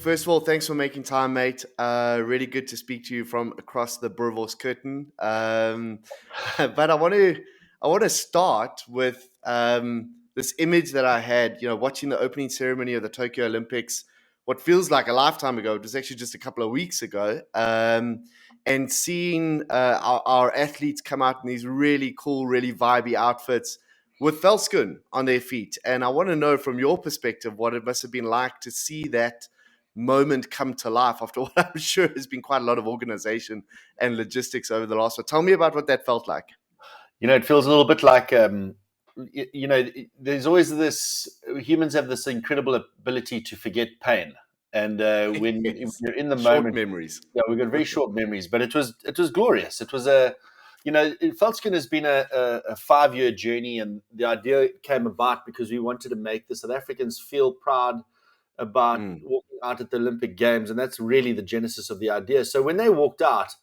first of all, thanks for making time, mate. Really good to speak to you from across the Veldskoen. But I want to start with this image that I had. Watching the opening ceremony of the Tokyo Olympics, what feels like a lifetime ago. It was actually just a couple of weeks ago. And seeing our athletes come out in these really cool, really vibey outfits with Veldskoen on their feet. And I want to know from your perspective what it must have been like to see that moment come to life after what I'm sure has been quite a lot of organization and logistics over the last one. Tell me about what that felt like. It feels a little bit like, there's always humans have this incredible ability to forget pain. And when Yes. you're in the Short moment, memories. yeah, we've got very short memories, but it was glorious. It was Veldskoen has been a 5-year journey, and the idea came about because we wanted to make the South Africans feel proud about walking out at the Olympic Games, and that's really the genesis of the idea. So when they walked out,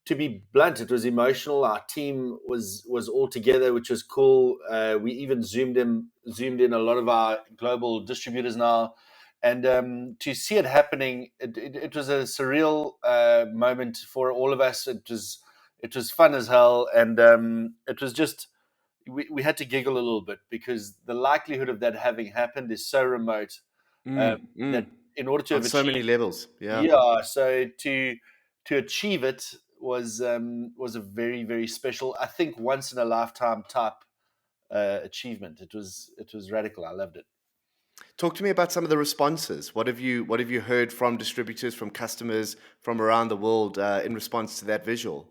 to be blunt, it was emotional. Our team was all together, which was cool. We even zoomed in a lot of our global distributors now, and to see it happening, it was a surreal moment for all of us. It was fun as hell, and it was just we had to giggle a little bit because the likelihood of that having happened is so remote that in order to On have so many achieved, levels. Yeah. yeah, so to achieve it was a very, very special, I think, once in a lifetime type achievement. It was radical. I loved it. Talk to me about some of the responses. What have you heard from distributors, from customers from around the world in response to that visual?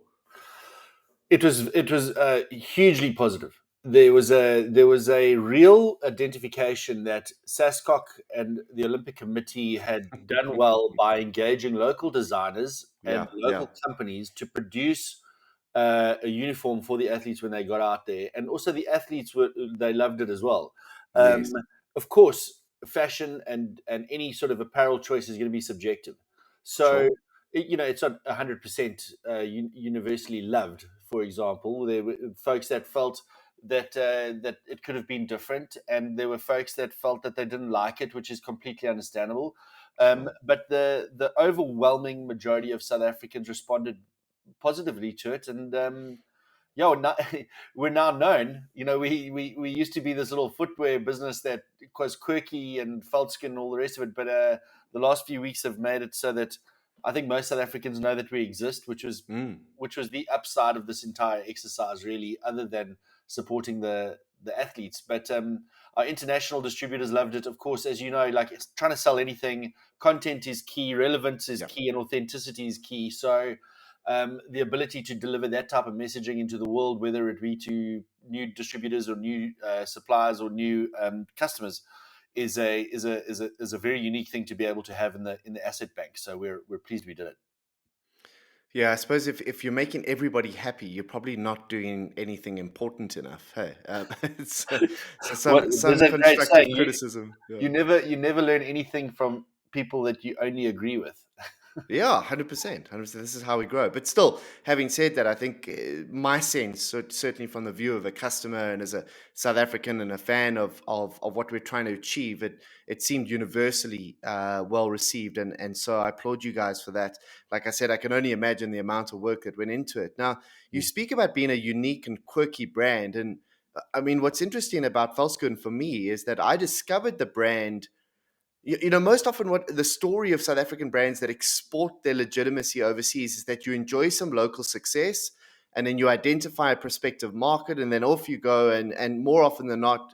It was hugely positive. There was a real identification that SASCOC and the Olympic Committee had done well by engaging local designers and Yeah, yeah. local companies to produce a uniform for the athletes when they got out there, and also the athletes they loved it as well. Um, Yes. of course, fashion and any sort of apparel choice is going to be subjective. So Sure. it's not 100% universally loved. For example, there were folks that felt that it could have been different, and there were folks that felt that they didn't like it, which is completely understandable. Sure. But the overwhelming majority of South Africans responded positively to it, and yeah, we're now known. We used to be this little footwear business that was quirky and Veldskoen and all the rest of it, but the last few weeks have made it so that I think most South Africans know that we exist, which was the upside of this entire exercise, really, other than supporting the athletes. But our international distributors loved it, of course. As you know, like, it's trying to sell anything, content is key, relevance is Yeah. key, and authenticity is key. So the ability to deliver that type of messaging into the world, whether it be to new distributors or new suppliers or new customers, is a very unique thing to be able to have in the asset bank. So we're pleased we did it. Yeah, I suppose if you're making everybody happy, you're probably not doing anything important enough. Hey, so Well, there's some a great constructive saying: criticism. Yeah. you never learn anything from people that you only agree with. Yeah, 100%. 100%. This is how we grow. But still, having said that, I think my sense, certainly from the view of a customer and as a South African and a fan of what we're trying to achieve, it seemed universally well received. And so I applaud you guys for that. Like I said, I can only imagine the amount of work that went into it. Now, you speak about being a unique and quirky brand. And I mean, what's interesting about Veldskoen for me is that I discovered the brand. Most often what the story of South African brands that export their legitimacy overseas is that you enjoy some local success and then you identify a prospective market and then off you go. And more often than not,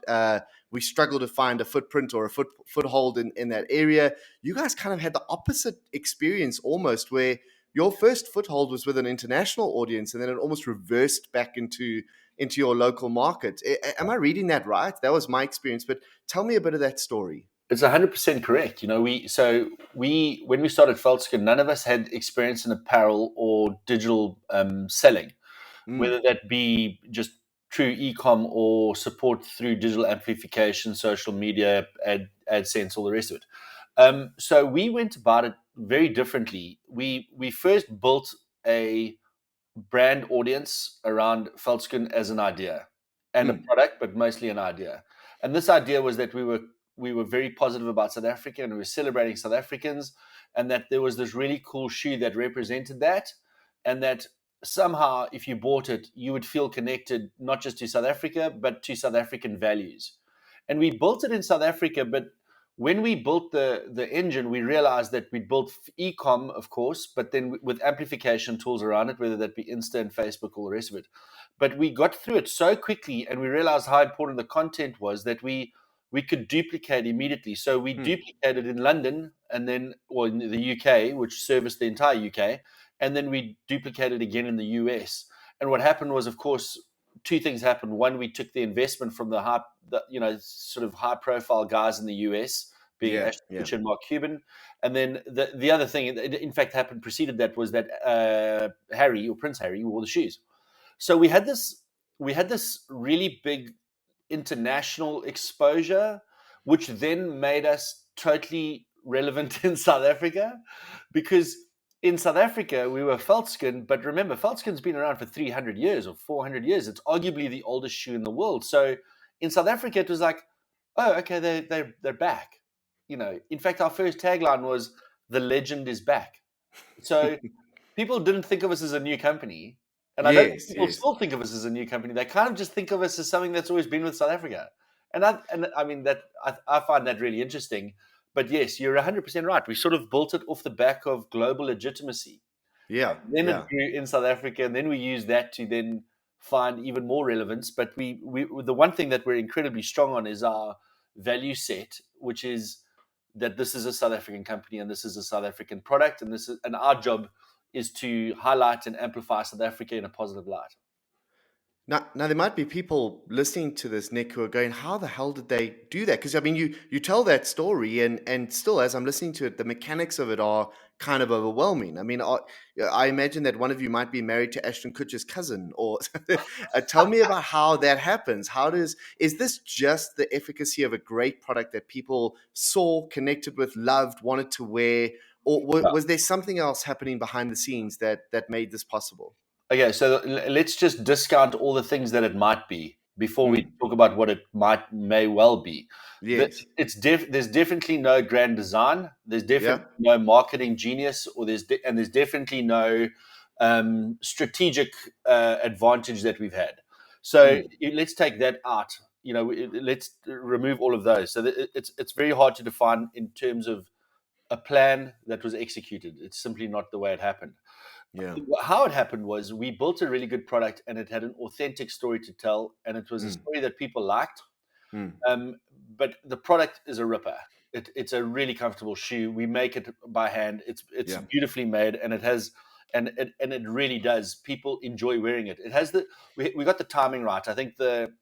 we struggle to find a footprint or a foothold in that area. You guys kind of had the opposite experience almost, where your first foothold was with an international audience and then it almost reversed back into your local market. Am I reading that right? That was my experience, but tell me a bit of that story. It's 100% correct. When we started Veldskoen, none of us had experience in apparel or digital selling, Mm, whether that be just true e-com or support through digital amplification, social media, AdSense, all the rest of it. So we went about it very differently. We first built a brand audience around Veldskoen as an idea and a mm, product, but mostly an idea. And this idea was that we were we were very positive about South Africa, and we were celebrating South Africans, and that there was this really cool shoe that represented that, and that somehow if you bought it, you would feel connected not just to South Africa, but to South African values. And we built it in South Africa, but when we built the engine, we realized that we built e-com, of course, but then with amplification tools around it, whether that be Insta and Facebook, all the rest of it. But we got through it so quickly, and we realized how important the content was that we could duplicate immediately. So we Hmm. duplicated in London, and then, or in the UK, which serviced the entire UK, and then we duplicated again in the US. And what happened was, of course, two things happened. One, we took the investment from sort of high profile guys in the US, being Yeah, Ashton yeah. Kutcher and Mark Cuban. And then the other thing, in fact, happened preceded that, was that Harry, or Prince Harry, wore the shoes. So we had this really big international exposure, which then made us totally relevant in South Africa, because in South Africa we were Veldskoen, but remember, Veldsken's been around for 300 years or 400 years. It's arguably the oldest shoe in the world. So in South Africa it was like, oh, okay, they're back. In fact, our first tagline was "The legend is back." So people didn't think of us as a new company, and I don't think Yes, people yes. still think of us as a new company. They kind of just think of us as something that's always been with South Africa, and I mean that I find that really interesting. But yes, you're 100% right. We sort of built it off the back of global legitimacy. Yeah, Then it yeah. grew in South Africa, and then we used that to then find even more relevance. But we the one thing that we're incredibly strong on is our value set, which is that this is a South African company and this is a South African product, and our job is to highlight and amplify South Africa in a positive light. Now there might be people listening to this, Nick, who are going, "How the hell did they do that?" Because I mean, you tell that story, and still, as I'm listening to it, the mechanics of it are kind of overwhelming. I mean, I imagine that one of you might be married to Ashton Kutcher's cousin, or tell me about how that happens. Is this just the efficacy of a great product that people saw, connected with, loved, wanted to wear, or was there something else happening behind the scenes that made this possible? Okay, so let's just discount all the things that it might be before we Mm, talk about what it may well be. yes. There's definitely no grand design. There's Yeah. definitely no marketing genius, and there's definitely no strategic advantage that we've had. So Mm, let's take that out. Let's remove all of those. So it's very hard to define in terms of a plan that was executed. It's simply not the way it happened. yeah. How it happened was we built a really good product, and it had an authentic story to tell, and it was a Mm, story that people liked. mm, um, but the product is a ripper. It's a really comfortable shoe. We make it by hand. It's yeah. beautifully made, and it really does. People enjoy wearing it. It has we got the timing right. I think the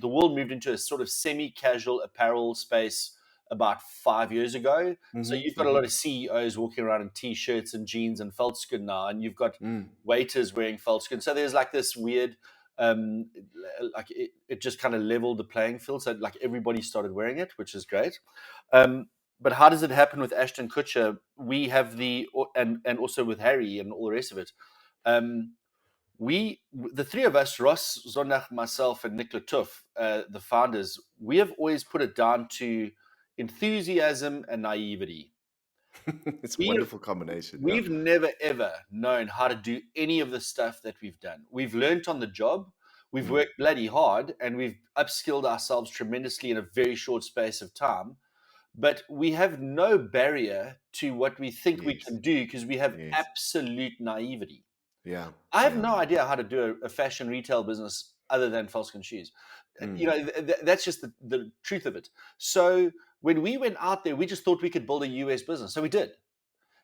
world moved into a sort of semi-casual apparel space about 5 years ago. So Mhm, you've got a mhm, lot of CEOs walking around in t-shirts and jeans and Veldskoen now, and you've got mm, waiters wearing Veldskoen. So there's like this weird like it just kind of leveled the playing field. So like everybody started wearing it, which is great. Um, but how does it happen with Ashton Kutcher? We have and also with Harry and all the rest of it. Um, the three of us, Ross, Zonach, myself, and Nicola Tuff, the founders, we have always put it down to enthusiasm and naivety. It's a We wonderful combination, yeah. We've never ever known how to do any of the stuff that we've done. We've learned on the job. We've Mm, worked bloody hard, and we've upskilled ourselves tremendously in a very short space of time. But we have no barrier to what we think we yes, can do because we have yes. absolute naivety. Yeah, I have yeah. no idea how to do a fashion retail business other than Falcon shoes. Mm, That's just the truth of it. So when we went out there, we just thought we could build a US business. So we did.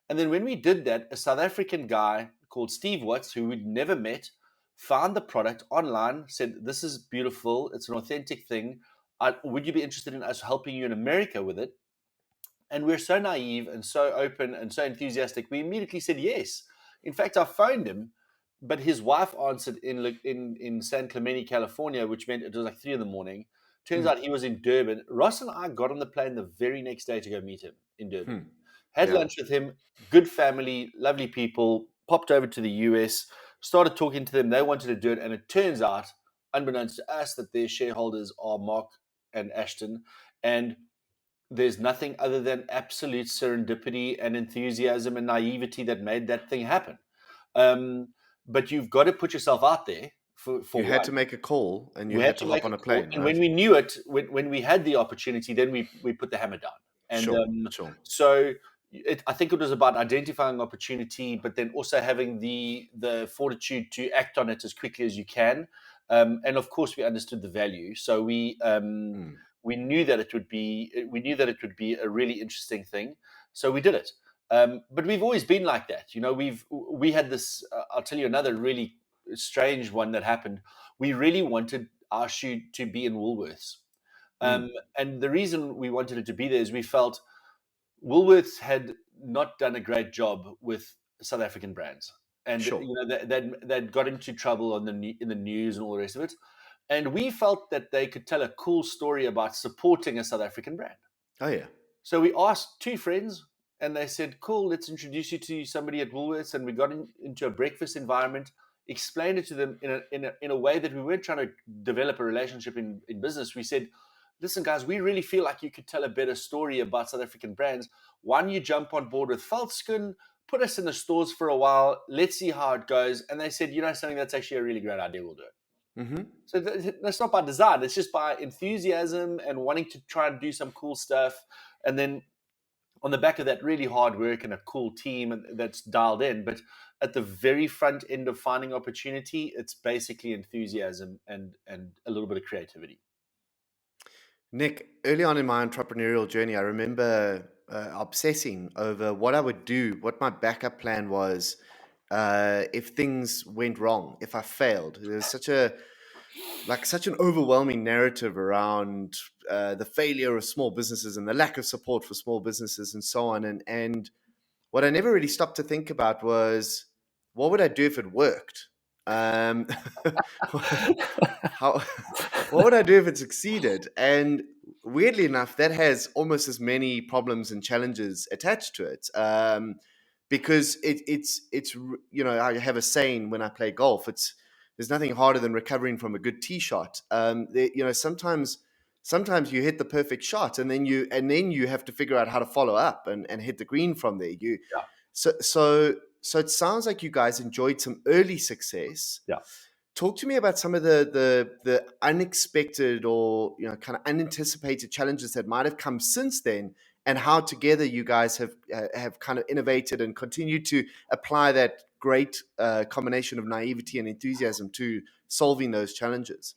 And then when we did that, a South African guy called Steve Watts, who we'd never met, found the product online, said, "This is beautiful. It's an authentic thing. Would you be interested in us helping you in America with it?" And we're so naive and so open and so enthusiastic. We immediately said yes. In fact, I phoned him, but his wife answered in San Clemente, California, which meant it was like 3 in the morning. Turns mm, out he was in Durban. Ross and I got on the plane the very next day to go meet him in Durban. hmm. Had Yeah. lunch with him, good family, lovely people, popped over to the US, started talking to them. They wanted to do it. And it turns out, unbeknownst to us, that their shareholders are Mark and Ashton. And there's nothing other than absolute serendipity and enthusiasm and naivety that made that thing happen. Um, but you've got to put yourself out there You for had one. to make a call and you We had had to to hop make on a a call, plane, and when right? we knew it, when we had the opportunity, then we put the hammer down. And Sure, sure. so I think it was about identifying opportunity, but then also having the fortitude to act on it as quickly as you can. And of course, we understood the value, so Mm, we knew that it would be a really interesting thing. So we did it. But we've always been like that. We had this. I'll tell you another really strange one that happened. We really wanted our shoe to be in Woolworths. mm, Um, and the reason we wanted it to be there is we felt Woolworths had not done a great job with South African brands, and sure. they'd got into trouble in the news and all the rest of it. And we felt that they could tell a cool story about supporting a South African brand. Oh, yeah. So we asked two friends, and they said, "Cool, let's introduce you to somebody at Woolworths." And we got into a breakfast environment, explained it to them in a way that we weren't trying to develop a relationship in business. We said, "Listen, guys, we really feel like you could tell a better story about South African brands. Why don't you jump on board with Veldskoen, put us in the stores for a while, let's see how it goes." And they said, "You know something, that's actually a really great idea. We'll do it." Hmm. So that's not by design. It's just by enthusiasm and wanting to try and do some cool stuff. And then on the back of that, really hard work and a cool team that's dialed in. But at the very front end of finding opportunity, it's basically enthusiasm and a little bit of creativity. Nick, early on in my entrepreneurial journey, I remember obsessing over what I would do, what my backup plan was if things went wrong, if I failed. There's such an overwhelming narrative around the failure of small businesses and the lack of support for small businesses and so on. And what I never really stopped to think about was what would I do if it worked? Um, how what would I do if it succeeded? And weirdly enough, that has almost as many problems and challenges attached to it. Because I have a saying when I play golf. There's nothing harder than recovering from a good tee shot. Sometimes you hit the perfect shot, and then you have to figure out how to follow up and hit the green from there. Yeah, So it sounds like you guys enjoyed some early success. yeah. Talk to me about some of the unexpected or kind of unanticipated challenges that might have come since then, and how together you guys have kind of innovated and continued to apply that great combination of naivety and enthusiasm to solving those challenges.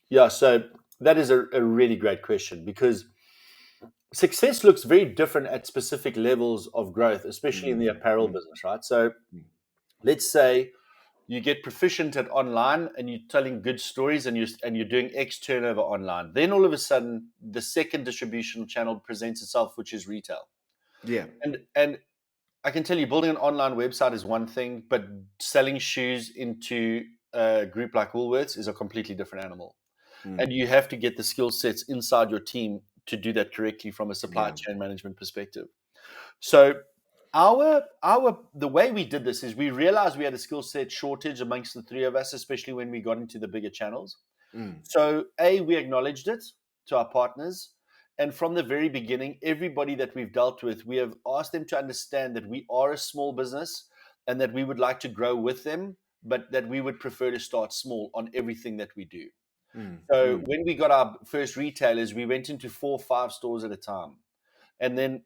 Yeah, so that is a really great question because success looks very different at specific levels of growth, especially in the Mm, apparel mm, business, right? So mm. let's say you get proficient at online and you're telling good stories and you're doing X turnover online. Then all of a sudden, the second distribution channel presents itself, which is retail. Yeah. And I can tell you, building an online website is one thing, but selling shoes into a group like Woolworths is a completely different animal. Mm, And you have to get the skill sets inside your team to do that correctly from a supply yeah. chain management perspective. So our the way we did this is we realized we had a skill set shortage amongst the three of us, especially when we got into the bigger channels. Mm, So we acknowledged it to our partners. And from the very beginning, everybody that we've dealt with, we have asked them to understand that we are a small business and that we would like to grow with them, but that we would prefer to start small on everything that we do. mm, So mm. when we got our first retailers, we went into 4 or 5 stores at a time. And then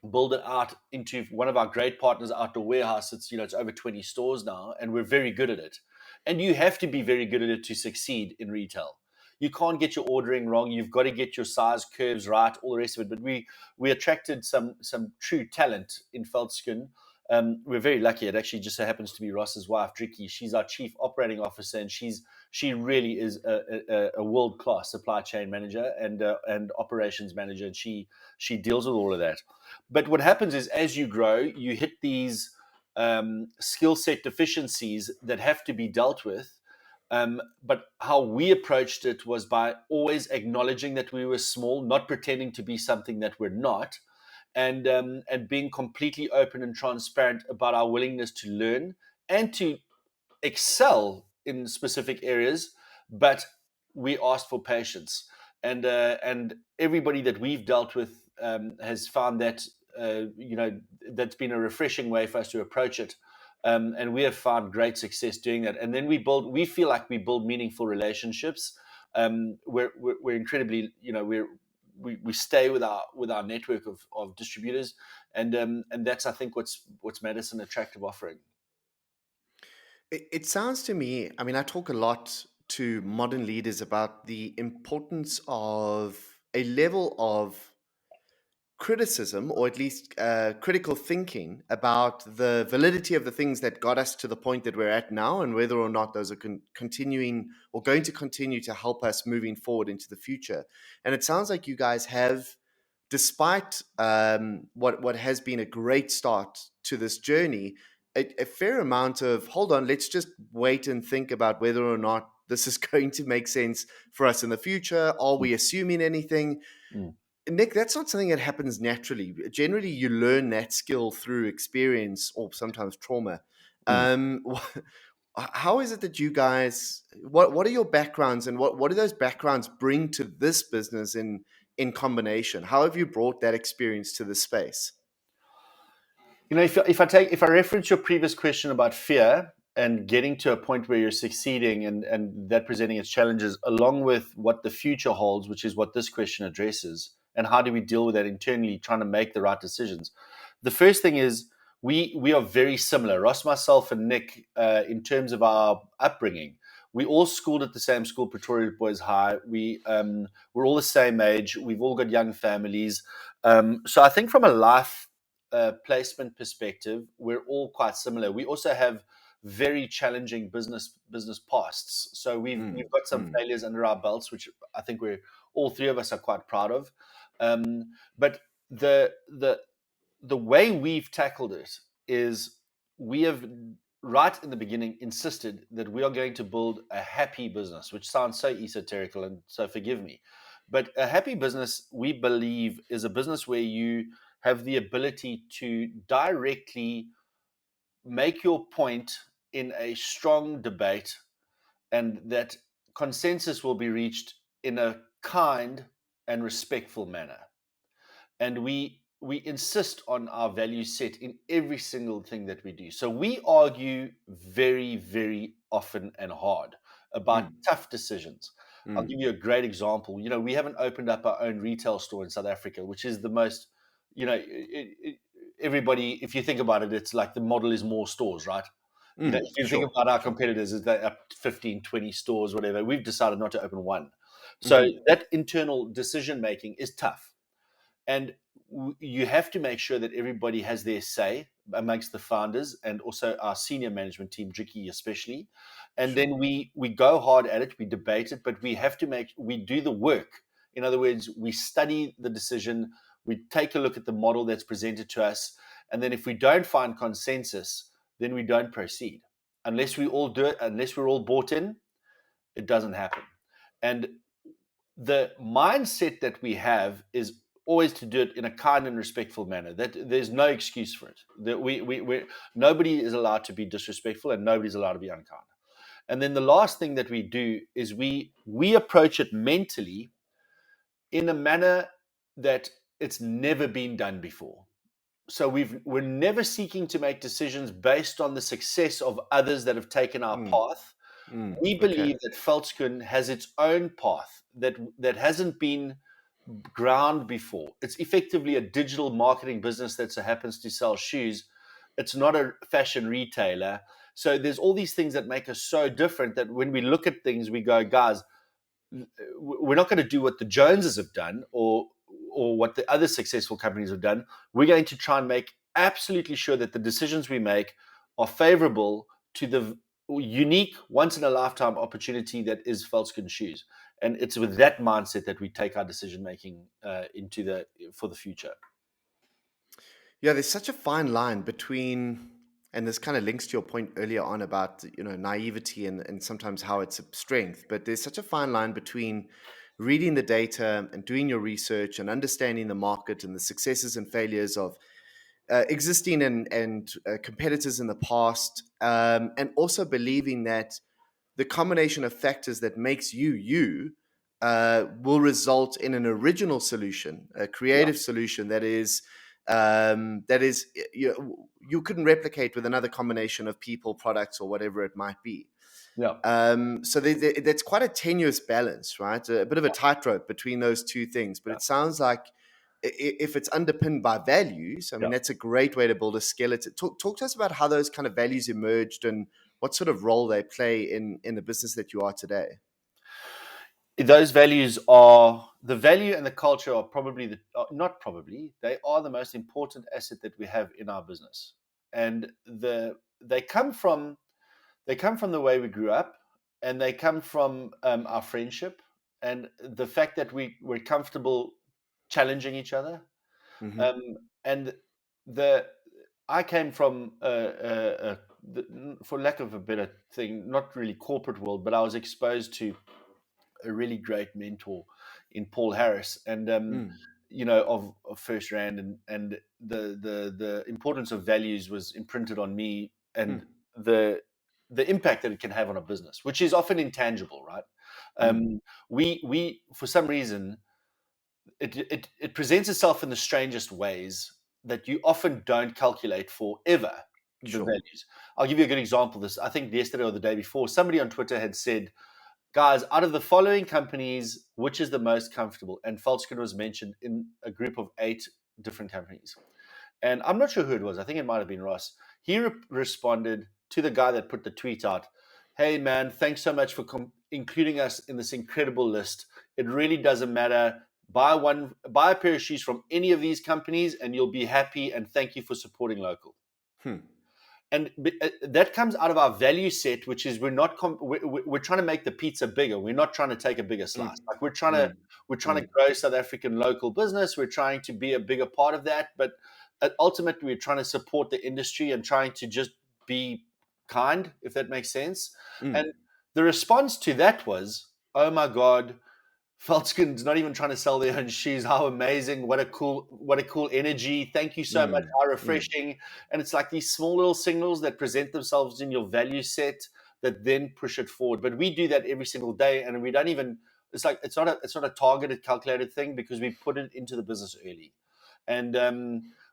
build it out into one of our great partners, Outdoor Warehouse. It's over 20 stores now, and we're very good at it. And you have to be very good at it to succeed in retail. You can't get your ordering wrong. You've got to get your size curves right, all the rest of it. But we attracted some true talent in Veldskoen. We're very lucky. It actually just so happens to be Ross's wife, Dricky. She's our chief operating officer, and she really is a world class supply chain manager and operations manager. And she deals with all of that. But what happens is, as you grow, you hit these skill set deficiencies that have to be dealt with. But how we approached it was by always acknowledging that we were small, not pretending to be something that we're not, and being completely open and transparent about our willingness to learn and to excel in specific areas. But we asked for patience, and everybody that we've dealt with has found that that's been a refreshing way for us to approach it. And we have found great success doing that. And then we feel like we build meaningful relationships. We're incredibly, we stay with our network of distributors, and that's, I think, what's made us an attractive offering. It sounds to me, I mean, I talk a lot to modern leaders about the importance of a level of criticism, or at least critical thinking about the validity of the things that got us to the point that we're at now, and whether or not those are continuing or going to continue to help us moving forward into the future. And it sounds like you guys have, despite what has been a great start to this journey, a fair amount of, hold on, let's just wait and think about whether or not this is going to make sense for us in the future. Are we assuming anything? Mm, Nick, that's not something that happens naturally. Generally, you learn that skill through experience or sometimes trauma. mm. How is it that you guys? What are your backgrounds, and what do those backgrounds bring to this business in combination? How have you brought that experience to the space? If I reference your previous question about fear and getting to a point where you're succeeding, and that presenting its challenges, along with what the future holds, which is what this question addresses, and how do we deal with that internally, trying to make the right decisions. The first thing is we are very similar, Ross, myself, and Nick, in terms of our upbringing. We all schooled at the same school, Pretoria Boys High. We're all the same age. We've all got young families. So I think from a life placement perspective, we're all quite similar. We also have very challenging business pasts. So we've got some Mm, failures under our belts, which I think we're all three of us are quite proud of. But the way we've tackled it is we have right in the beginning insisted that we are going to build a happy business, which sounds so esoterical, and so forgive me. But a happy business, we believe, is a business where you have the ability to directly make your point in a strong debate, and that consensus will be reached in a kind and respectful manner. And we insist on our value set in every single thing that we do. So we argue very, very often and hard about mm, tough decisions. I'll mm, give you a great example. We haven't opened up our own retail store in South Africa, which is the most, everybody, if you think about it, it's like the model is more stores, right? If you think sure, about our sure. competitors, is that up to 15, 20 stores, whatever. We've decided not to open one. So Hmm. that internal decision making is tough. And you have to make sure that everybody has their say amongst the founders, and also our senior management team, Jicky especially. And Sure. then we go hard at it, we debate it, but we do the work. In other words, we study the decision, we take a look at the model that's presented to us, and then if we don't find consensus, then we don't proceed. Unless we all do it, unless we're all bought in, it doesn't happen. And the mindset that we have is always to do it in a kind and respectful manner. That there's no excuse for it. That we nobody is allowed to be disrespectful, and nobody's allowed to be unkind. And then the last thing that we do is we approach it mentally in a manner that it's never been done before. So we're never seeking to make decisions based on the success of others that have taken our Mm, path. We okay. believe that Veldskoen has its own path that hasn't been ground before. It's effectively a digital marketing business that so happens to sell shoes. It's not a fashion retailer. So there's all these things that make us so different that when we look at things, we go, guys, we're not going to do what the Joneses have done, or what the other successful companies have done. We're going to try and make absolutely sure that the decisions we make are favorable to the unique, once in a lifetime opportunity that is Veldskoen shoes. And it's with that mindset that we take our decision making for the future. Yeah, there's such a fine line between, and this kind of links to your point earlier on about, naivety and sometimes how it's a strength, but there's such a fine line between reading the data and doing your research and understanding the market and the successes and failures of existing and competitors in the past, and also believing that the combination of factors that makes you you will result in an original solution, a Yeah, creative solution that is you couldn't replicate with another combination of people, products, or whatever it might be. yeah, So that's quite a tenuous balance, right? A bit of a tightrope between those two things. But yeah, it sounds like if it's underpinned by values, I mean, yeah. that's a great way to build a skeleton. Talk to us about how those kind of values emerged and what sort of role they play in the business that you are today. Those values are the value and the culture are probably not probably they are the most important asset that we have in our business, and they come from the way we grew up, and they come from our friendship and the fact that we're comfortable challenging each other. Hmm. Um, and the I came from for lack of a better thing, not really corporate world, but I was exposed to a really great mentor in Paul Harris, and Mm, of First Rand, and the importance of values was imprinted on me, and mm, the the impact that it can have on a business, which is often intangible, right? mm. We for some reason it presents itself in the strangest ways that you often don't calculate for ever. The Sure. values. I'll give you a good example. This, I think, yesterday or the day before, somebody on Twitter had said, guys, out of the following companies, which is the most comfortable? And Veldskoen was mentioned in a group of 8 different companies. And I'm not sure who it was. I think it might have been Ross. He responded to the guy that put the tweet out. Hey, man, thanks so much for including us in this incredible list. It really doesn't matter. Buy a pair of shoes from any of these companies and you'll be happy. And thank you for supporting local. Hmm. And that comes out of our value set, which is we're trying to make the pizza bigger. We're not trying to take a bigger Mm, slice. Like we're trying to mm, we're trying to mm, grow South African local business. We're trying to be a bigger part of that, but ultimately we're trying to support the industry and trying to just be kind, if that makes sense. mm, And the response to that was, "Oh my God, Veldskoen's not even trying to sell their own shoes. How amazing! What a cool energy! Thank you so much. mm, How mm, refreshing!" And it's like these small little signals that present themselves in your value set that then push it forward. But we do that every single day, and we don't even. It's like it's not a targeted, calculated thing because we put it into the business early, and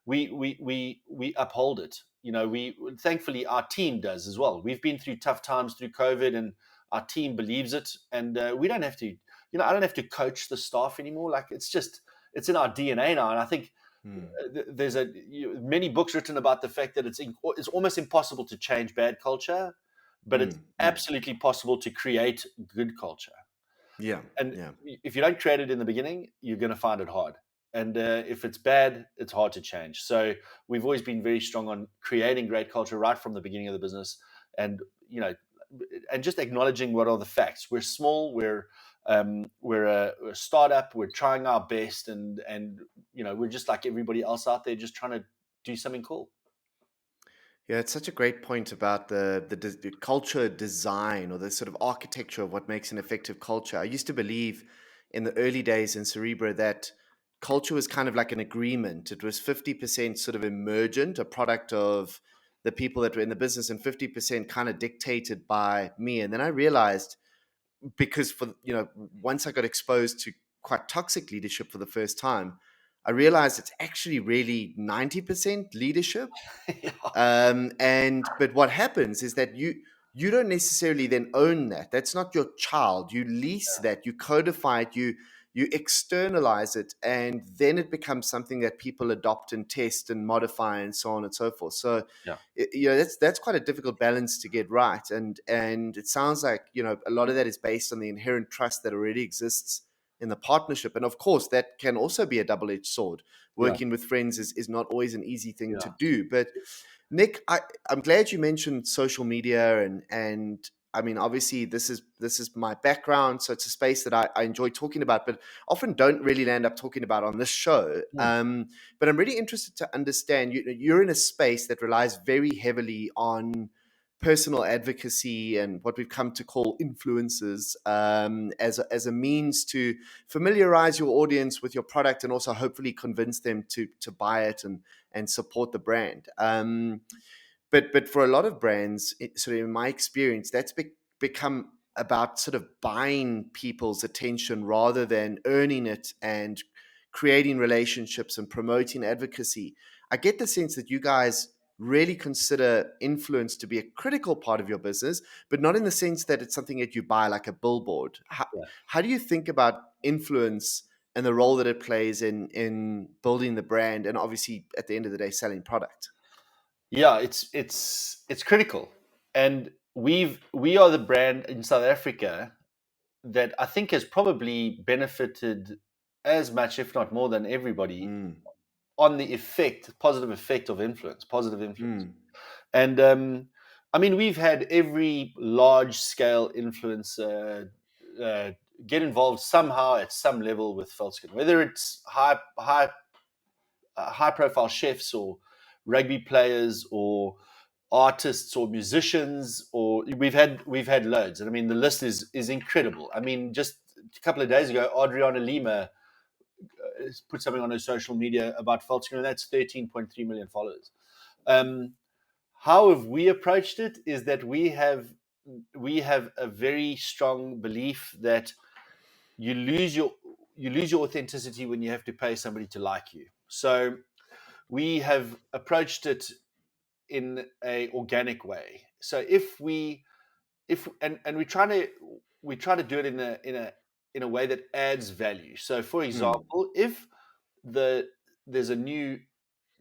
we uphold it. We thankfully our team does as well. We've been through tough times through COVID, and our team believes it, and we don't have to. I don't have to coach the staff anymore. Like it's in our DNA now, and I think mm, there's many books written about the fact that it's almost impossible to change bad culture, but it's mm, mm. absolutely possible to create good culture. Yeah, And yeah. if you don't create it in the beginning, you're going to find it hard. And if it's bad, it's hard to change. So we've always been very strong on creating great culture right from the beginning of the business, and you know, and just acknowledging what are the facts. We're small. We're a startup. We're trying our best, and we're just like everybody else out there, just trying to do something cool. Yeah, it's such a great point about the culture design or the sort of architecture of what makes an effective culture. I used to believe in the early days in Cerebra that culture was kind of like an agreement. It was 50% sort of emergent, a product of the people that were in the business, and 50% kind of dictated by me. And then I realized, because once I got exposed to quite toxic leadership for the first time, I realized it's actually really 90% leadership. Yeah, And but what happens is that you don't necessarily then own that. That's not your child. You lease that, you codify it, you externalize it, and then it becomes something that people adopt and test and modify and so on and so forth. So yeah, that's quite a difficult balance to get right. And it sounds like a lot of that is based on the inherent trust that already exists in the partnership. And of course, that can also be a double-edged sword. yeah, Working with friends is not always an easy thing to yeah, do. But Nick, I'm glad you mentioned social media, and I mean, obviously this is my background, so it's a space that I enjoy talking about, but often don't really end up talking about on this show. Hmm. But I'm really interested to understand you're in a space that relies very heavily on personal advocacy and what we've come to call influencers, as a means to familiarize your audience with your product and also hopefully convince them to buy it and support the brand. But for a lot of brands, sort of in my experience, that's become about sort of buying people's attention rather than earning it and creating relationships and promoting advocacy. I get the sense that you guys really consider influence to be a critical part of your business, but not in the sense that it's something that you buy like a billboard. Yeah. How do you think about influence and the role that it plays in building the brand and obviously at the end of the day selling product? Yeah, it's critical, and we are the brand in South Africa that I think has probably benefited as much, if not more, than everybody Mm, on the positive effect of influence, positive influence. mm, And I mean, we've had every large scale influencer uh, get involved somehow at some level with Veldskoen, whether it's high profile chefs or rugby players or artists or musicians, or we've had loads. And I mean, the list is incredible. I mean, just a couple of days ago, Adriana Lima put something on her social media about Veldskoen, and that's 13.3 million followers. Um, how have we approached it? Is that we have a very strong belief that you lose your you lose your authenticity when you have to pay somebody to like you. So we have approached it in a organic way. So if and we try to do it in a way that adds value. So for mm, example, if there's a new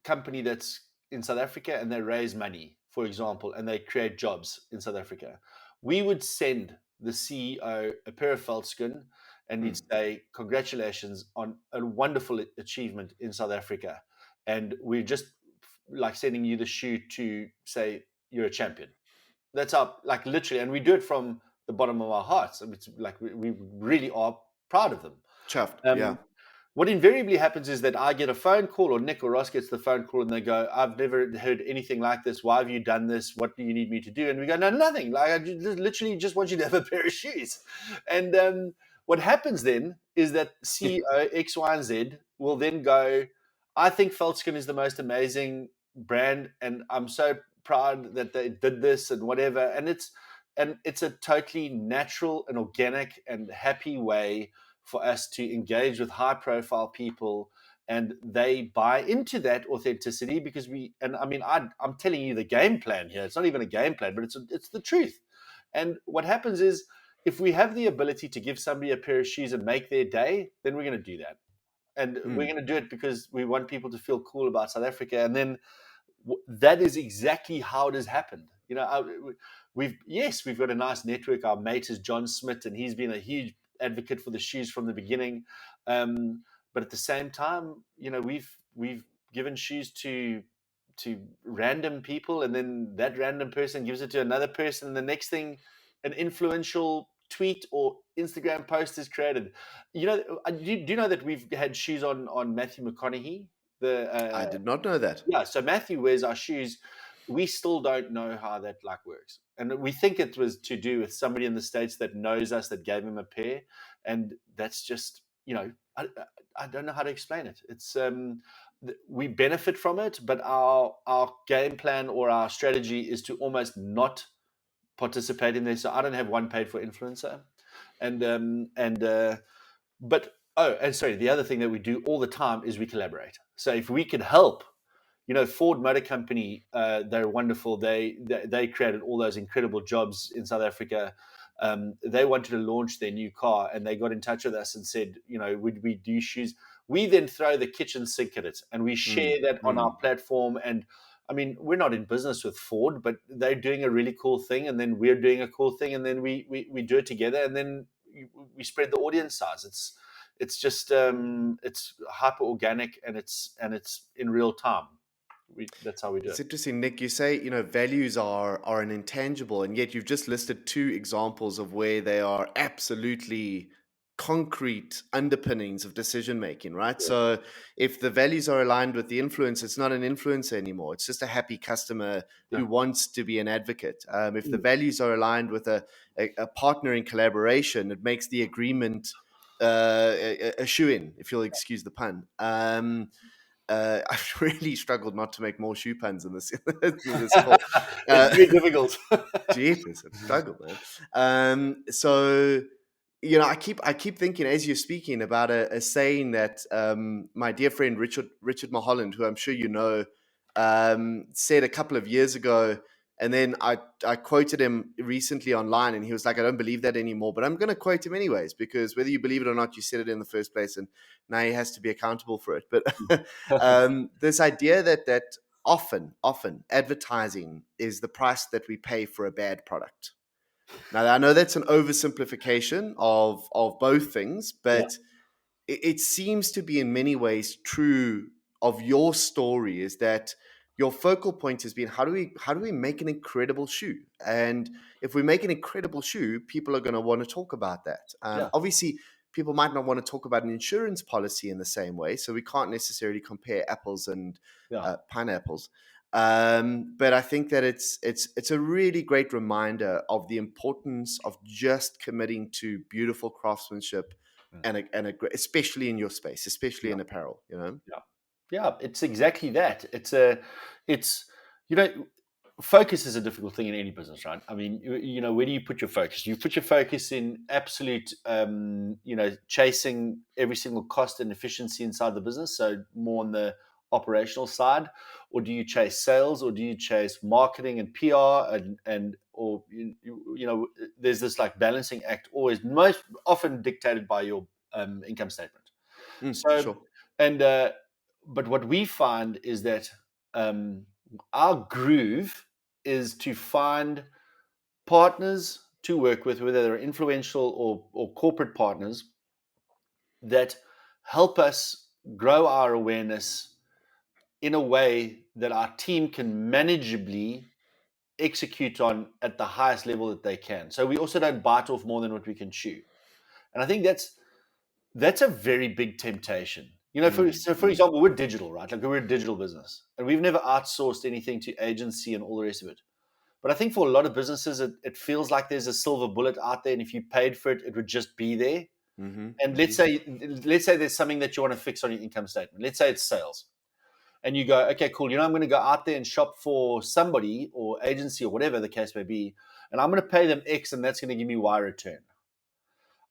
company that's in South Africa and they raise money, for example, and they create jobs in South Africa, we would send the CEO a pair of Veldskoen and we'd mm. say, congratulations on a wonderful achievement in South Africa. And we're just like sending you the shoe to say you're a champion. That's our, like, literally, and we do it from the bottom of our hearts. It's like we really are proud of them. Chuffed, yeah. Um, what invariably happens is that I get a phone call, or Nick or Ross gets the phone call, and they go, "I've never heard anything like this. Why have you done this? What do you need me to do?" And we go, "No, nothing. Like, literally just want you to have a pair of shoes." And what happens then is that CEO X, Y, and Z will then go, "I think Veldskoen is the most amazing brand, and I'm so proud that they did this and whatever." And it's a totally natural and organic and happy way for us to engage with high profile people, and they buy into that authenticity because and I mean, I'm telling you the game plan here. It's not even a game plan, but it's the truth. And what happens is, if we have the ability to give somebody a pair of shoes and make their day, then we're going to do that. And we're Mm, going to do it because we want people to feel cool about South Africa. And then that is exactly how it has happened. We've got a nice network. Our mate is John Smith, and he's been a huge advocate for the shoes from the beginning. But at the same time, we've given shoes to random people, and then that random person gives it to another person, and the next thing, an influential tweet or Instagram post is created. Do you know that we've had shoes on Matthew McConaughey, the I did not know that. yeah, so Matthew wears our shoes. We still don't know how that like works, and we think it was to do with somebody in the States that knows us that gave him a pair, and that's just I don't know how to explain it. It's we benefit from it, but our game plan or our strategy is to almost not participate in this. So I don't have one paid for influencer, and but oh, and sorry, the other thing that we do all the time is we collaborate. So if we could help, Ford Motor Company, they're wonderful. They created all those incredible jobs in South Africa. They wanted to launch their new car, and they got in touch with us and said, would we do shoes? We then throw the kitchen sink at it, and we share Mm, that on our mm. platform. And I mean, we're not in business with Ford, but they're doing a really cool thing, and then we're doing a cool thing, and then we do it together, and then we spread the audience size. It's just it's hyper organic, and it's in real time. That's how we do It's it. interesting, Nick. You say, values are an intangible, and yet you've just listed two examples of where they are absolutely concrete underpinnings of decision making, right? Yeah, So if the values are aligned with the influence, it's not an influencer anymore. It's just a happy customer yeah. who wants to be an advocate. If the Mm. values are aligned with a partner in collaboration, it makes the agreement a shoe in, if you'll excuse the pun. I've really struggled not to make more shoe puns in this in this call. It's Uh, very difficult. Jeepers, I've struggled, man. So I keep thinking as you're speaking about a saying that my dear friend Richard Mulholland, who I'm sure you know, said a couple of years ago, and then I quoted him recently online, and he was like, "I don't believe that anymore," but I'm going to quote him anyways because whether you believe it or not, you said it in the first place, and now he has to be accountable for it. But this idea that often advertising is the price that we pay for a bad product. Now, I know that's an oversimplification of both things, Yeah, but it seems to be in many ways true of your story is that your focal point has been how do we make an incredible shoe, and if we make an incredible shoe, people are going to want to talk about that. yeah, Obviously, people might not want to talk about an insurance policy in the same way, so we can't necessarily compare apples and yeah. pineapples. But I think that it's a really great reminder of the importance of just committing to beautiful craftsmanship especially in your space, especially Yeah. in apparel, you know? Yeah. Yeah, it's exactly that. It's you know, focus is a difficult thing in any business, right? I mean, where do you put your focus? You put your focus in absolute, chasing every single cost and efficiency inside the business. So more on the operational side, or do you chase sales, or do you chase marketing and PR, or there's this like balancing act, always most often dictated by your income statement. So, Sure. and but what we find is that um, our groove is to find partners to work with, whether they're influential or corporate partners, that help us grow our awareness in a way that our team can manageably execute on at the highest level that they can. So we also don't bite off more than what we can chew. And I think that's a very big temptation. For Mm. example, we're digital, right? Like we're a digital business, and we've never outsourced anything to agency and all the rest of it. But I think for a lot of businesses, it feels like there's a silver bullet out there, and if you paid for it, it would just be there. Mm-hmm. And let's Mm-hmm. say let's say there's something that you want to fix on your income statement. Let's say it's sales, and you go, okay, cool. I'm going to go out there and shop for somebody or agency or whatever the case may be, and I'm going to pay them X, and that's going to give me Y return.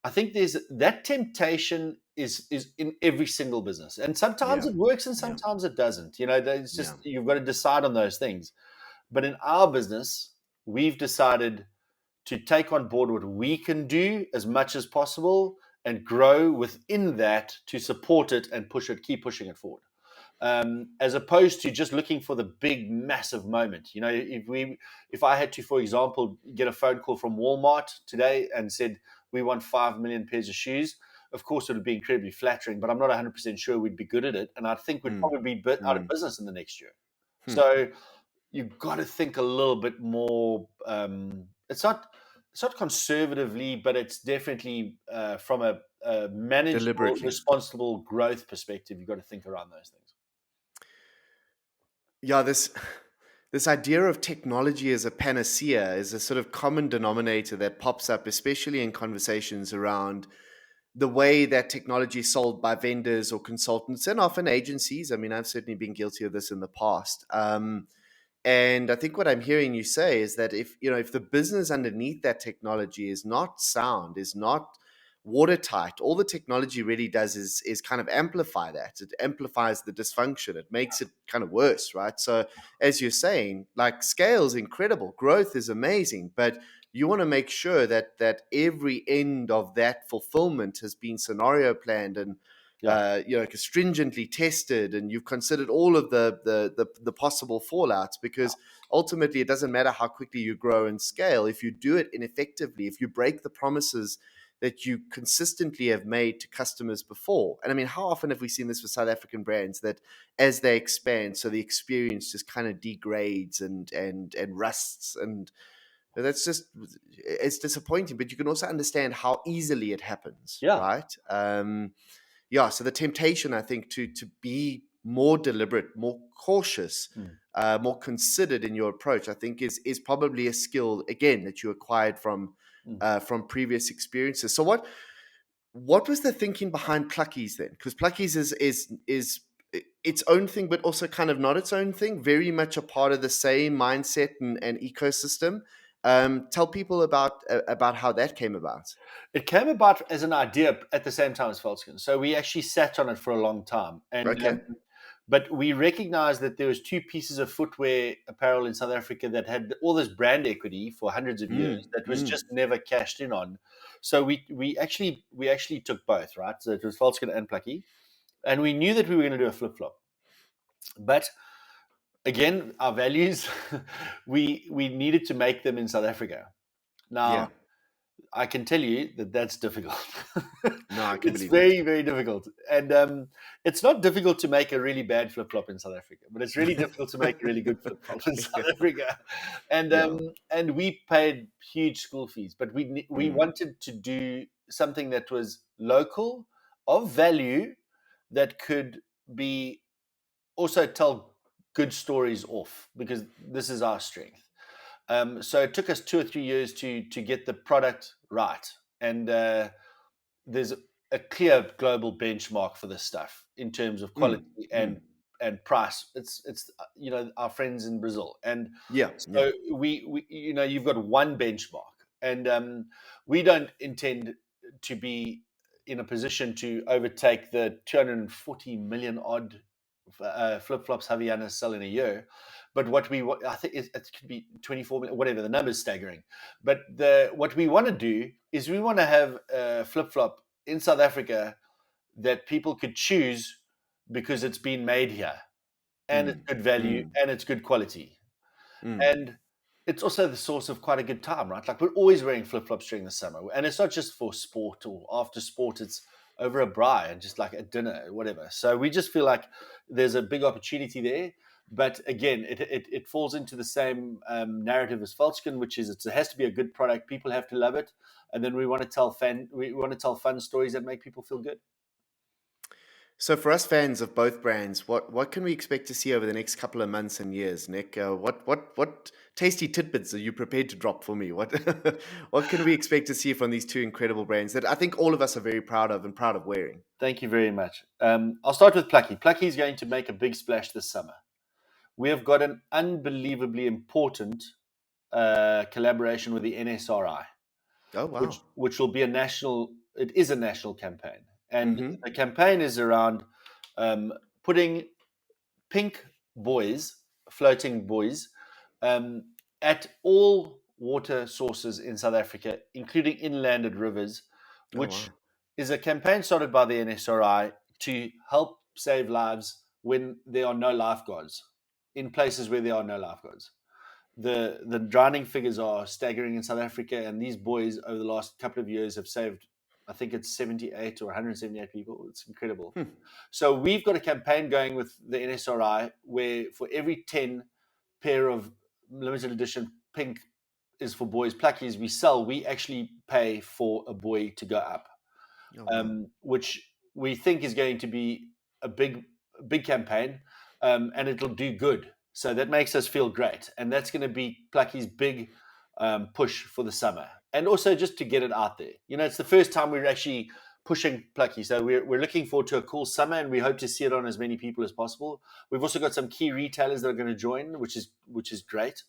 I think there's that temptation is in every single business, and sometimes Yeah. it works and Yeah. sometimes it doesn't. It's Yeah. just you've got to decide on those things. But in our business, we've decided to take on board what we can do as much as possible and grow within that to support it and keep pushing it forward. As opposed to just looking for the big, massive moment. If I had to, for example, get a phone call from Walmart today and said we want 5 million pairs of shoes, of course it would be incredibly flattering, but I'm not 100% sure we'd be good at it, and I think we'd Mm. probably be out of Mm. business in the next year. Hmm. So you've got to think a little bit more. It's not conservatively, but it's definitely from a manageable, Deliberately. responsible growth perspective. You've got to think around those things. Yeah, this idea of technology as a panacea is a sort of common denominator that pops up, especially in conversations around the way that technology is sold by vendors or consultants and often agencies. I mean, I've certainly been guilty of this in the past. And I think what I'm hearing you say is that if the business underneath that technology is not sound, is not watertight, all the technology really does is kind of amplify that. It amplifies the dysfunction. It makes it kind of worse, right? So as you're saying, like scale is incredible, growth is amazing, but you want to make sure that every end of that fulfillment has been scenario planned and Yeah, stringently tested, and you've considered all of the possible fallouts, because ultimately it doesn't matter how quickly you grow and scale if you do it ineffectively, if you break the promises that you consistently have made to customers before. And I mean, how often have we seen this with South African brands, that as they expand, so the experience just kind of degrades and rusts, and it's disappointing, but you can also understand how easily it happens, yeah, right? Yeah, so the temptation, I think, to be more deliberate, more cautious, mm. more considered in your approach, I think is probably a skill again that you acquired Mm. from previous experiences. So what was the thinking behind Pluckies then? Because Pluckies is its own thing, but also kind of not its own thing, very much a part of the same mindset and ecosystem. Tell people about how that came about. It came about as an idea at the same time as Veldskoen. So we actually sat on it for a long time, and Okay. but we recognized that there was two pieces of footwear apparel in South Africa that had all this brand equity for hundreds of years Mm, that was mm, just never cashed in on. So we actually took both, right? So it was Veldskoen and Plucky, and we knew that we were going to do a flip flop, but again, our values, we needed to make them in South Africa. yeah. Now, I can tell you that that's difficult. No, I can It's believe that. very, very difficult. And it's not difficult to make a really bad flip flop in South Africa, but it's really difficult to make a really good flip flop in South Yeah. Africa. And Yeah. we paid huge school fees, but we Mm, wanted to do something that was local, of value, that could be also tell good stories off, because this is our strength. So it took us 2 or 3 years to get the product right, and there's a clear global benchmark for this stuff in terms of mm, quality mm. and price. It's our friends in Brazil, and Yeah. Yeah. so we you've got one benchmark, and we don't intend to be in a position to overtake the 240 million odd flip flops Havaianas sell in a year. But I think it could be 24 million, whatever, the number's staggering. But what we want to do is we want to have a flip flop in South Africa that people could choose because it's been made here, and it's Mm, good value, mm, and it's good quality. mm. And it's also the source of quite a good time, right? Like, we're always wearing flip flops during the summer, and it's not just for sport or after sport. It's over a braai and just like at dinner, or whatever. So we just feel like there's a big opportunity there. But again, it falls into the same narrative as Veldskoen, which is it has to be a good product. People have to love it, and then we want to tell fun stories that make people feel good. So for us fans of both brands, what can we expect to see over the next couple of months and years, Nick? What tasty tidbits are you prepared to drop for me? What what can we expect to see from these two incredible brands that I think all of us are very proud of and proud of wearing? Thank you very much. I'll start with Plucky. Plucky is going to make a big splash this summer. We have got an unbelievably important collaboration with the NSRI, Oh which wow. which will be a national. It is a national campaign, and Mm-hmm. the campaign is around putting pink buoys, floating buoys, um, at all water sources in South Africa, including inlanded rivers, Oh which wow. is a campaign started by the NSRI to help save lives when there are no lifeguards in places where there are no lifeguards. The drowning figures are staggering in South Africa, and these buoys over the last couple of years have saved, I think it's 78 or 178 people. It's incredible. Hmm. So we've got a campaign going with the NSRI where for every 10 pair of limited edition pink is for boys plackies we sell, we actually pay for a buoy to go up, Oh wow. which we think is going to be a big campaign, and it'll do good. So that makes us feel great, and that's going to be Plucky's big push for the summer, and also just to get it out there. It's the first time we're actually pushing Plucky, so we're looking forward to a cool summer, and we hope to see it on as many people as possible. We've also got some key retailers that are going to join, which is great.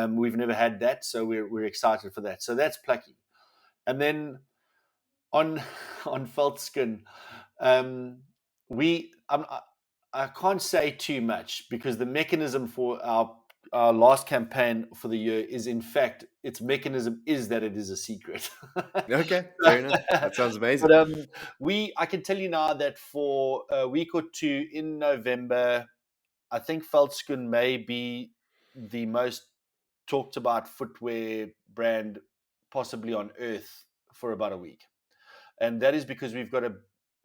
We've never had that, so we're excited for that. So that's Plucky, and then on on Veldskoen, um, we I can't say too much because the mechanism for our last campaign for the year is, in fact, its mechanism is that it is a secret. Okay, fair enough. That sounds But amazing. I can tell you now that for a week or two in November, I think Veldskoen may be the most talked about footwear brand possibly on earth for about a week, and that is because we've got an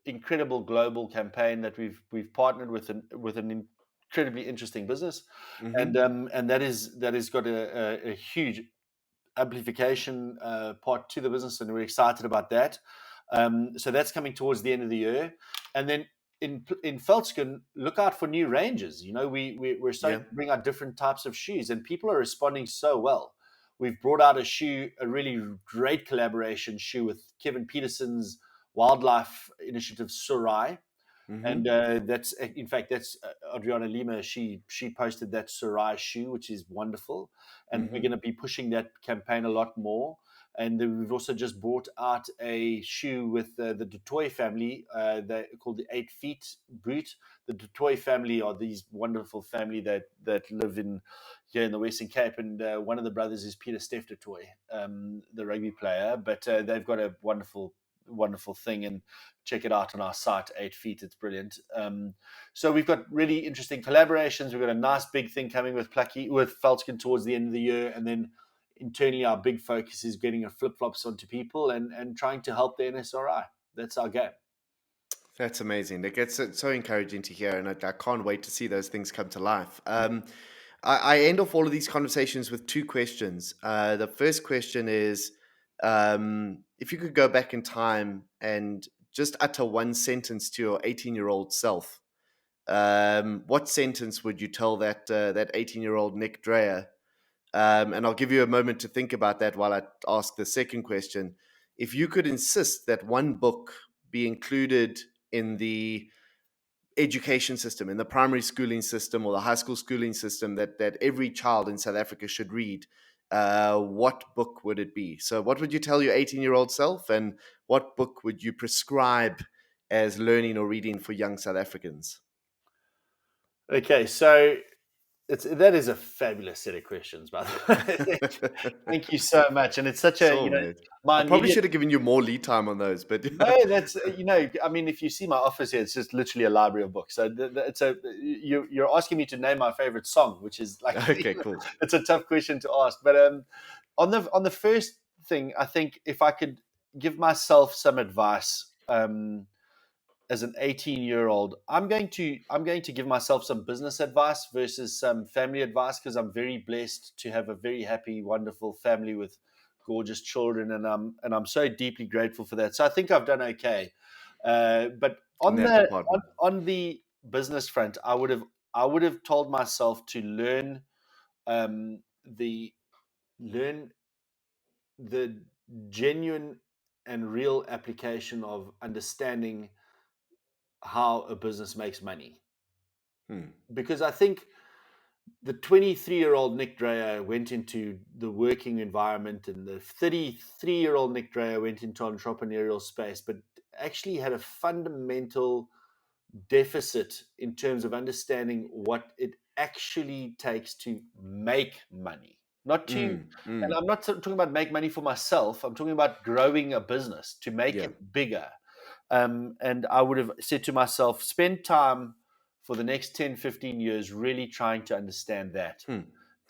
incredible global campaign that we've partnered with an incredibly interesting business, Mm-hmm. and that is got a huge amplification part to the business, and we're excited about that. So that's coming towards the end of the year, and then in Veldskoen, look out for new ranges. We're starting Yeah. to bring out different types of shoes, and people are responding so well. We've brought out a really great collaboration shoe with Kevin Peterson's wildlife initiative, Surai, And Mm-hmm. that's in fact that's Adriana Lima. She posted that Sarai shoe, which is wonderful, and we're Mm-hmm. going to be pushing that campaign a lot more. And then we've also just brought out a shoe with the Dutoy family. They're called the 8 Feet boot. The Dutoy family are these wonderful family that live in here in the Western Cape, and one of the brothers is Peter Steph Dutoy, the rugby player. But they've got a wonderful thing, and check it out on our site, 8 Feet. It's brilliant. So we've got really interesting collaborations. We've got a nice big thing coming with Veldskoen towards the end of the year, and then internally our big focus is getting a flip flops onto people and trying to help the NSRI. That's our game. That's amazing. It gets so encouraging to hear, and I can't wait to see those things come to life. I end off all of these conversations with two questions. The first question is, if you could go back in time and just utter one sentence to your 18-year-old self, what sentence would you tell that 18-year-old Nick Dreyer? And I'll give you a moment to think about that while I ask the second question. If you could insist that one book be included in the education system, in the primary schooling system or the high school schooling system, that every child in South Africa should read, what book would it be? So, what would you tell your 18-year-old self, and what book would you prescribe as learning or reading for young South Africans? Okay, so that is a fabulous set of questions, by the way. Thank you so much. And it's such a, Sure, mate. I my probably immediate. should have given you more lead time on those, but No, that's I mean, if you see my office here, it's just literally a library of books. So it's you're asking me to name my favorite song, which is like okay, cool. it's a tough question to ask. But on the first thing, I think if I could give myself some advice, as an 18-year-old, I'm going to give myself some business advice versus some family advice, because I'm very blessed to have a very happy, wonderful family with gorgeous children, and I'm so deeply grateful for that. So I think I've done okay. But In on that the department. on the business front, I would have told myself to the learn the genuine and real application of understanding how a business makes money. Hmm. Because I think the 23-year-old Nick Dreyer went into the working environment, and the 33-year-old Nick Dreyer went into entrepreneurial space, but actually had a fundamental deficit in terms of understanding what it actually takes to make money. Not to, Mm, and mm. I'm not talking about make money for myself. I'm talking about growing a business to make Yeah. it bigger. And I would have said to myself, spend time for the next 10, 15 years really trying to understand that, Hmm. Hmm.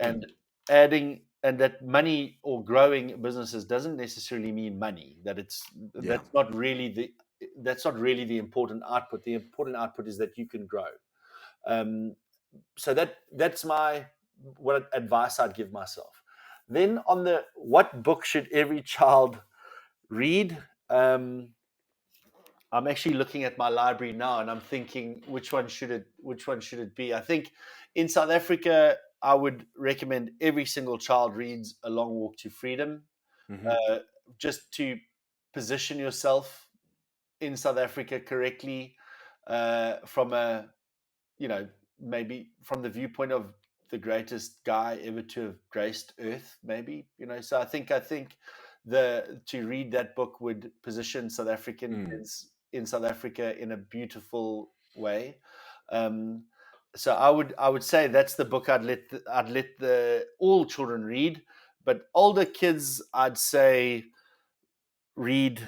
and adding, and that money or growing businesses doesn't necessarily mean money, that it's Yeah. that's not really the important output. The important output is that you can grow. um, so that's my what advice I'd give myself. Then on the what book should every child read, I'm actually looking at my library now, and I'm thinking which one should it be. I think in South Africa, I would recommend every single child reads A Long Walk to Freedom, Mm-hmm. uh, just to position yourself in South Africa correctly, from a, maybe from the viewpoint of the greatest guy ever to have graced Earth, maybe. So I think the to read that book would position South African Mm. kids in South Africa in a beautiful way. Um, so I would say that's the book I'd let the all children read, but older kids I'd say read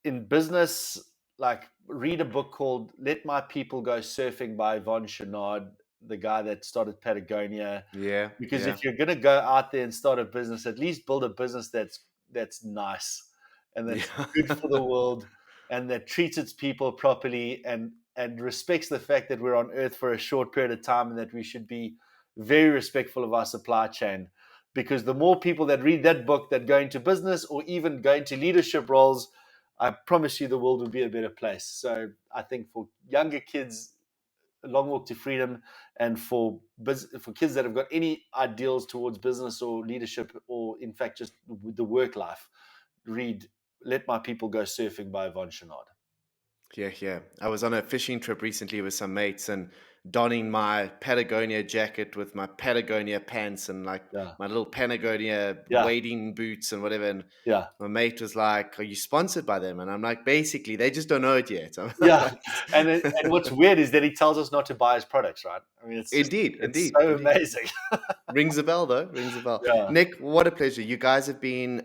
in business, like read a book called Let My People Go Surfing by Yvon Chouinard, the guy that started Patagonia. Yeah. Because Yeah. if you're going to go out there and start a business, at least build a business that's nice, and that's Yeah. good for the world, and that treats its people properly, and respects the fact that we're on earth for a short period of time, and that we should be very respectful of our supply chain. Because the more people that read that book that go into business or even go into leadership roles, I promise you the world will be a better place. So I think for younger kids, A Long Walk to Freedom, and for kids that have got any ideals towards business or leadership, or in fact just the work life, read Let My People Go Surfing by Yvon Chouinard. Yeah, yeah. I was on a fishing trip recently with some mates and donning my Patagonia jacket with my Patagonia pants and like Yeah, my little Patagonia yeah, wading boots and whatever. And yeah, my mate was like, "Are you sponsored by them?" And I'm like, "Basically, they just don't know it yet." I'm yeah. like, And what's weird is that he tells us not to buy his products, right? I mean, it's just indeed, it's indeed, so indeed. amazing. Rings a bell, though. Rings a bell. Yeah, Nick, what a pleasure. You guys have been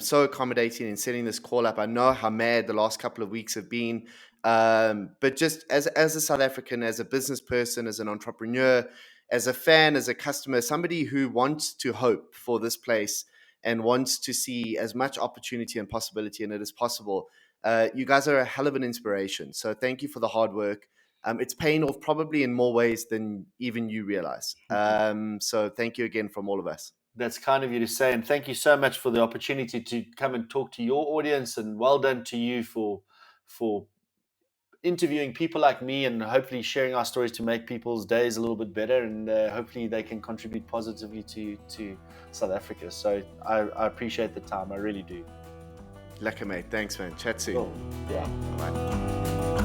so accommodating in setting this call up. I know how mad the last couple of weeks have been. But just as a South African, as a business person, as an entrepreneur, as a fan, as a customer, somebody who wants to hope for this place and wants to see as much opportunity and possibility in it as possible, you guys are a hell of an inspiration. So thank you for the hard work. It's paying off probably in more ways than even you realize. So thank you again from all of us. that's kind of you to say, and thank you so much for the opportunity to come and talk to your audience, and well done to you for interviewing people like me and hopefully sharing our stories to make people's days a little bit better, and hopefully they can contribute positively to South Africa. So I appreciate the time. I really do. Lekker mate. Thanks, man. Chat soon. Cool. Yeah. Bye.